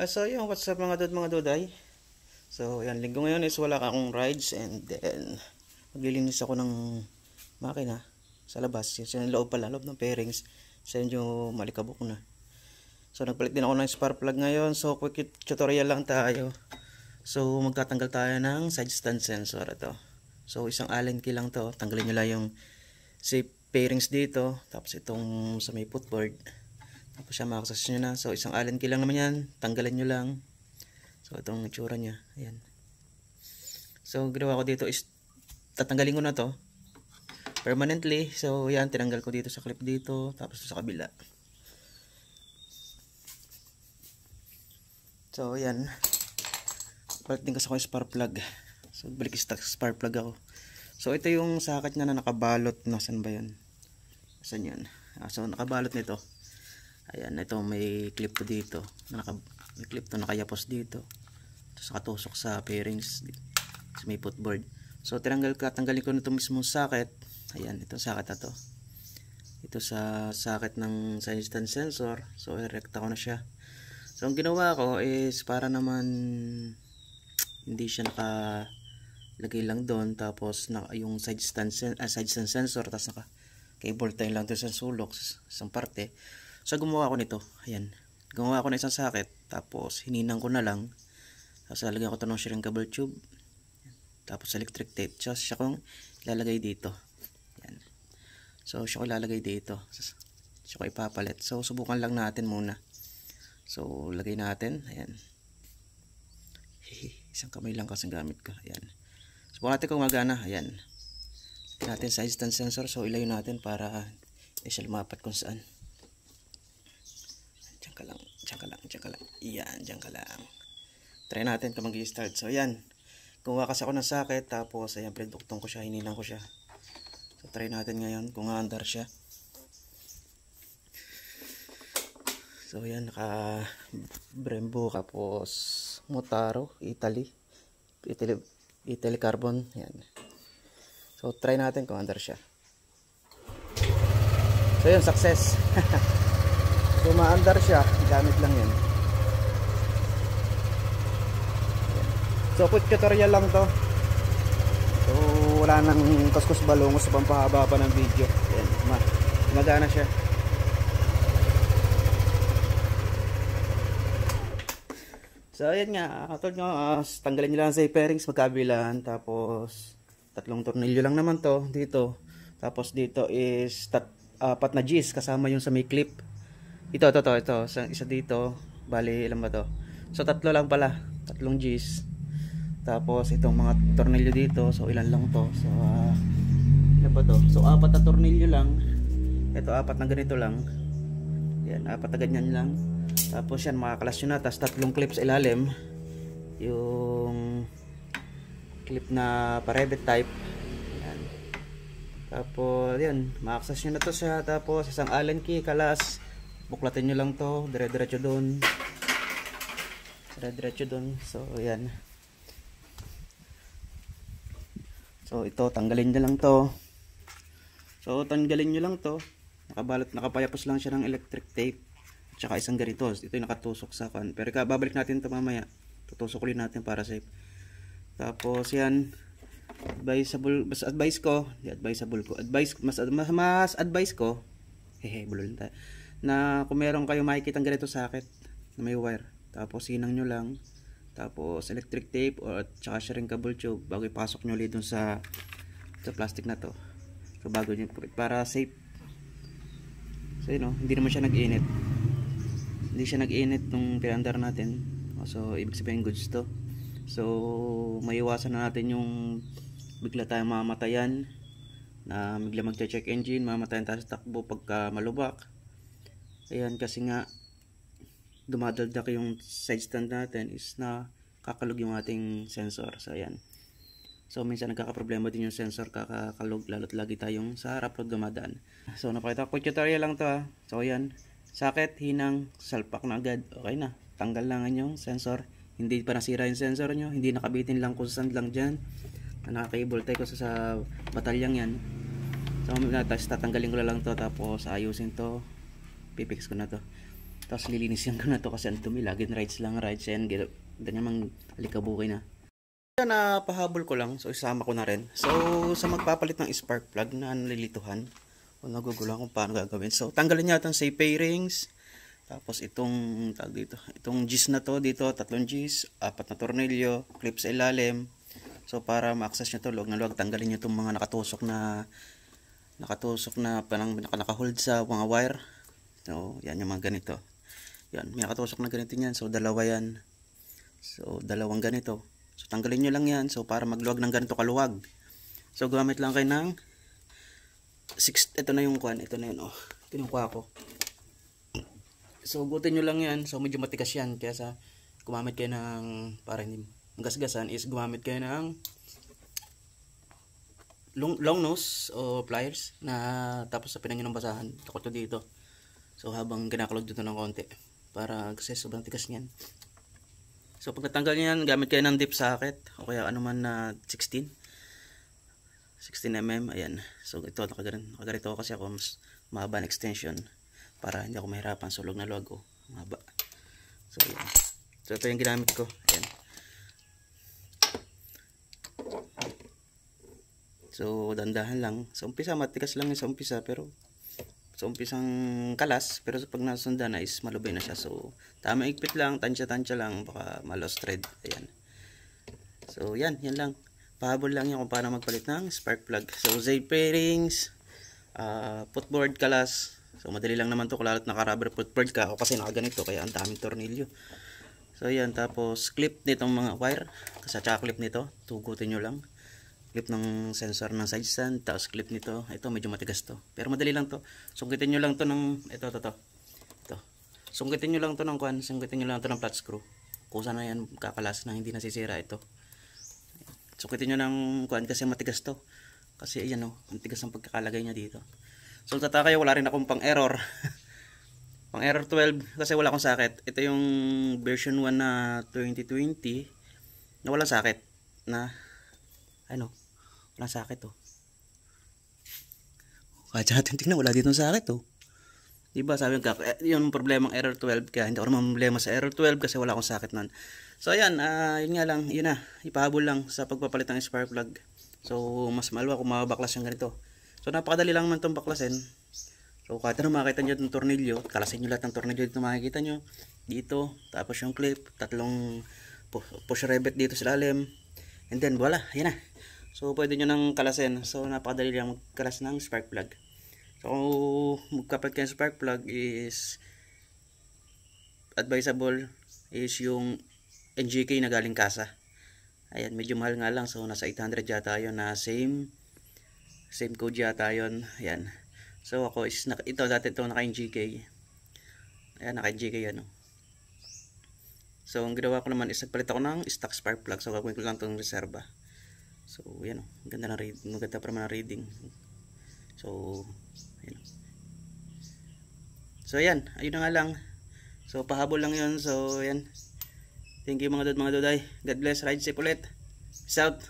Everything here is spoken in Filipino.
So yun, what's up mga duday? So yan, linggo ngayon is wala akong rides, and then maglilinis ako ng makina sa labas. Yung sa loob pala, loob ng pairings. Sa yung malikabok na. So nagpalit din ako ng spark plug ngayon. So quick tutorial lang tayo. So magtatanggal tayo ng side stand sensor ito. So isang Allen key lang to. Tanggalin nyo lang yung safe pairings dito. Tapos itong sa may footboard. Tapos siya makaksas nyo na. So isang Allen key lang naman yan. Tanggalin nyo lang. So itong itsura nya. Ayan. So ginawa ko dito is tatanggalin ko na to permanently. So yan, tinanggal ko dito sa clip dito. Tapos sa kabila. So yan. Balik din kasi ako yung spark plug. So balik spark plug ako. So ito yung socket na nakabalot. Nasaan ba yan? Saan yan? So nakabalot nito. Ayan, ito may clip to dito. May clip to nakayapos dito. Tapos nakatusok sa pairings sa may footboard. So tanggalin ko nito mismo socket. Ayan, ito socket na to. Ito sa socket ng side stand sensor. So erekta ko na siya. So ang ginawa ko is para naman hindi siya nakalagay lang doon, tapos yung side stand sensor, tapos naka cable tie lang doon sa sulok sa isang parte. So gumawa ko nito. Ayan. Gumawa ko na isang socket, tapos hininang ko na lang. Tapos lalagyan ko ito ng shrink cable tube. Tapos electric tape. So siya kong ilalagay dito. Ayan. So siya ko ilalagay dito. Siya ko ipapalit. So subukan lang natin muna. So lagay natin. Ayan. Isang kamay lang kasi gamit ko. Ayan. Subukan natin kung magana. Ayan. Lagyan natin side stand sensor. So ilayo natin para siya lumapat kung saan. Diyan ka lang. Yan, diyan ka lang. Try natin kung mag-i-start. So, yan. Kuha kasi ako ng socket. Tapos, ayan, pinduktong ko siya. Hininang ko siya. So, try natin ngayon kung andar siya. So, yan. Naka Brembo. Tapos, Motaro. Italy carbon. Yan. So, try natin kung andar siya. So, yun. Success. So maandar siya, gamit lang yan. So quick tutorial lang to. So wala nang kuskus balungos sa pampahaba pa ng video. Yan, magana siya. So ayan nga, katulad nyo, tanggalin nyo lang sa pairings magkabilaan. Tapos tatlong tornilyo lang naman to dito. Tapos dito is apat na G's kasama yung sa may clip. Ito. Isa dito. Bali, ilan ba to? So, tatlo lang pala. Tatlong G's. Tapos, itong mga tornilyo dito. So, ilan lang to? So, ilan ba to? So, apat na tornilyo lang. Ito, apat na ganito lang. Yan, apat na ganyan lang. Tapos, yan, makakalas nyo na. Tapos, tatlong clip sa ilalim. Yung clip na pa-revet type. Yan. Tapos, yan, makakalas nyo na to siya. Tapos, isang Allen key, kalas. Buklatin nyo lang to, dire-diretso doon. So yan. So ito, tanggalin nyo lang to. Nakapayapos lang siya ng electric tape. Tsaka isang ganito, ito yung nakatusok sa kan. Pero babalik natin ito mamaya. Tutusok ulit natin para safe. Tapos yan, mas advice ko, bulol tayo, na kung meron kayong makikita ganito socket na may wire, tapos sinang nyo lang, tapos electric tape o tsaka shrink cable tube bago ipasok nyo ulit dun sa plastic na to. So bago nyo, para safe. So yun, hindi naman siya nag-init, nung pinandar natin. So ibig sabihin goods to. So maiwasan na natin yung bigla tayong mamatayan, na bigla magche-check engine, mamatayan tayo sa takbo pagka malubak. Ayan, kasi nga dumadaldak yung side stand natin is na kakalog yung ating sensor. So ayan. So minsan nagkakaproblema din yung sensor, kakakalog lalo't lagi tayong sa harap pag dumadaan. So napakita ko, quick tutorial lang to ha. So ayan, socket, hinang, salpak na agad. Okay na, tanggal lang yung sensor. Hindi pa nasira yung sensor nyo, hindi nakabitin lang kung saan lang dyan. Naka-cable tie ko sa batalyang yan. So tatanggalin ko lang to, tapos ayusin to, pipix ko na to. Tapos lilinisin ko na to kasi ang dumi. Lagi rides lang rides. Yan, ganyan mang alikabukay na. Na pahabol ko lang. So isama ko na rin. So sa magpapalit ng spark plug na nalilituhan. O nagugulan kung paano gagawin. So tanggalin niya itong safe pairings. Tapos itong tag dito. Itong G's na to dito. 3 G's. 4 na tornilyo. Clip sa ilalim. So para ma-access nyo to, luwag na luwag, tanggalin nyo itong mga nakatusok na parang naka-hold sa mga wire. So yan yung mga ganito. Yan, may nakatusok na ganito yan. So dalawa yan. So dalawang ganito. So tanggalin nyo lang yan. So para magluwag ng ganito kaluwag. So gumamit lang kayo ng ito na yung kuan. Ito na yun, oh. Ito yung kuha ko. So gutin nyo lang yan. So medyo matigas yan. Kaya sa gumamit kayo ng para hindi gasgasan is gumamit kayo ng long nose o pliers na tapos sa pinangin ng basahan. Takot to dito. So habang ginakalog dito ng konti para kasi sobrang tigas niyan. So pag natanggal niyan, gamit kayo ng dip socket o kaya ano man na 16 mm. Ayan. So ito nakaganito kasi ako mas mahaba na extension para hindi ako mahirapan. So log na log ko. Mahaba. So ayan. So ito yung ginamit ko. Ayan. So dandahan lang. Sa umpisa matigas lang yung sa umpisa, pero sa umpisang kalas, pero pag nasundan na is malubay na siya. So tama ikpit lang, tansya lang, baka malos thread. Ayan. So yan lang. Pahabol lang yan kung paano magpalit ng spark plug. So Z pairings, footboard, kalas. So madali lang naman to kung lalo't naka-rubber footboard ka o kasi nakaganito kaya ang daming tornilyo. So yan, tapos clip nitong mga wire, kasi tsaka clip nito, tugutin nyo lang. Clip ng sensor ng side stand, tapos clip nito. Ito medyo matigas to, pero madali lang to. Sungkitin nyo lang to ng ito. Sungkitin nyo lang to ng kuan, sungkitin nyo lang to ng flat screw. Kusa na yan kakalas na hindi nasisira ito. Sungkitin nyo ng kuan kasi matigas to. Kasi ayan, oh, matigas ang pagkakalagay niya dito. So tataka kayo, wala rin akong pang error. Pang error 12 kasi wala akong socket. Ito yung version 1 na 2020 na walang socket na ano, walang socket to. Kahit natin tingnan, wala dito socket to. Diba sabi ko, yung problemang error 12 kaya hindi ako naman problema sa error 12 kasi wala akong socket nun. So ayan, yun nga lang, yun na, ipahabol lang sa pagpapalit ng spark plug. So mas malwa kung mabaklas yung ganito. So napakadali lang man itong baklasin. So kahit ano makikita nyo itong tornilyo, kalasin nyo lahat ng tornilyo dito makikita nyo. Dito, tapos yung clip, tatlong push rivet dito sa ilalim. And then voila, yan na. So pwede nyo nang kalasin. So napakadali lang magkalas ng spark plug. So magkapalit kayo ng spark plug is advisable is yung NGK na galing kasa. Ayan, medyo mahal nga lang. So nasa 800 yata yun na same code yata yun. Ayan. So ako is ito dati ito naka NGK. Ayan, naka NGK ano. So ang ginawa ko naman is nagpalit ako ng stock spark plug. So gagawin ko lang itong reserva. So yan o, maganda pa naman ang reading. So ayan. So ayan, ayun na nga lang. So pahabol lang yun. So ayan. Thank you mga duday. God bless, ride safe ulit. Peace out.